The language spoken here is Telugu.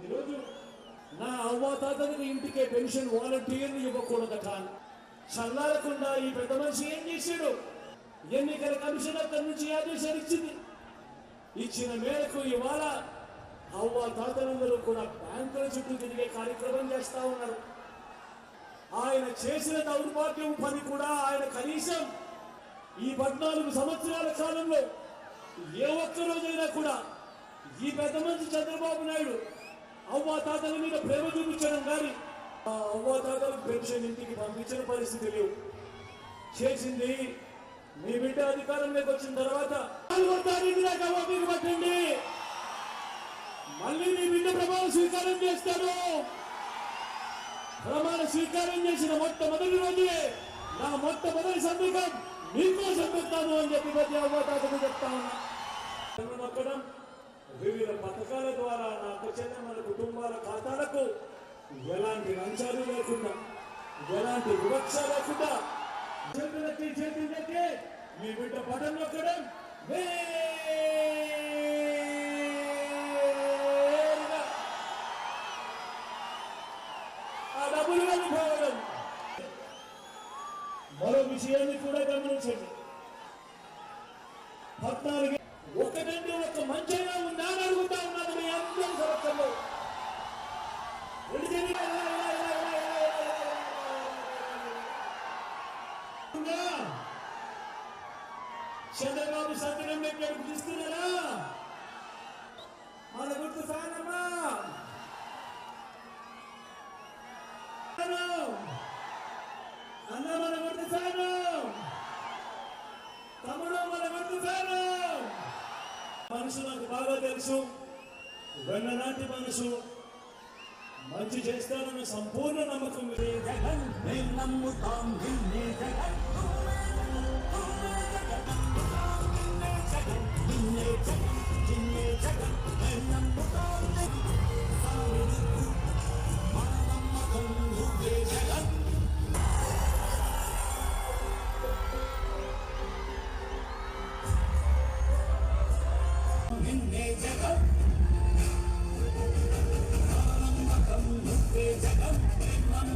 ఈరోజు నా అవ్వాతాతలకు ఇంటికే పెన్షన్ వాలంటీర్లు ఇవ్వకూడదట. చల్లారకుండా ఈ పెద్ద మనిషి ఏం చేశాడు? ఎన్నికల కమిషన్ అక్కడి నుంచి ఆదేశాలు ఇచ్చిన మేరకు ఇవాళ అవ్వాతాతలందరూ కూడా బ్యాంకుల చుట్టూ తిరిగే కార్యక్రమం చేస్తా ఉన్నారు. ఆయన చేసిన దౌర్భాగ్యం పని కూడా ఆయన కనీసం ఈ 14 సంవత్సరాల కాలంలో ఏ ఒక్క రోజైనా కూడా ఈ పెద్ద మనిషి చంద్రబాబు నాయుడు అవ్వాతాతల మీద ప్రేమ చూపించడం కానీ ఆ అవ్వాతాతలకు పెన్షన్ ఇంటికి పంపించిన పరిస్థితి లేవు. చేసింది మీ బిడ్డ అధికారంలోకి వచ్చిన తర్వాత 4వ తారీఖు దాకా ఓపిక పట్టండి. మళ్ళీ మీ బిడ్డ ప్రమాణ స్వీకారం చేస్తాడు. ప్రమాణ స్వీకారం చేసిన మొట్టమొదటి రోజే నా మొట్టమొదటి సంతకం మీకోసం పెడతాను అని చెప్పి ప్రతి అవ్వాతాతకు చెప్తా ఉన్నా. నొక్కడం వివిధ పథకాల ద్వారా నా చెల్లెమ్మల కుటుంబాల ఖాతాలకు ఎలాంటి లంచాలు లేకుండా, ఎలాంటి వివక్ష లేకుండా చేతులకి చేతులకి మీ బిడ్డ పటం నొక్కడం, ఆ డబ్బులు వెళ్ళిపోవడం. మరో విషయాన్ని కూడా గమనించండి. 14 ఒకటంటే ఒక మంచిగా ఉందా అని అడుగుతా ఉన్నాను మీ అందరి సంవత్సరంలో. చంద్రబాబు సంతకం పెట్టాడు చూస్తున్నారా? మన గుర్తు సానమ్మా అన్న, మన గుర్తు సాను తమ్ముడు, మన గుర్తు సాను. మనసు నాకు బాగా తెలుసు. వెన్ననాటి మనసు, మంచి చేస్తానన్న సంపూర్ణ నమ్మకం. జగన్ మేము నమ్ముతాం, నిన్నే జగన్, నిన్నే జగన్, నిన్నే జగన్ మేము నమ్ముతాం. మన నమ్మకం నువ్వే జగన్. నిన్నే జగన్, మన నమ్మకం నువ్వే జగన్.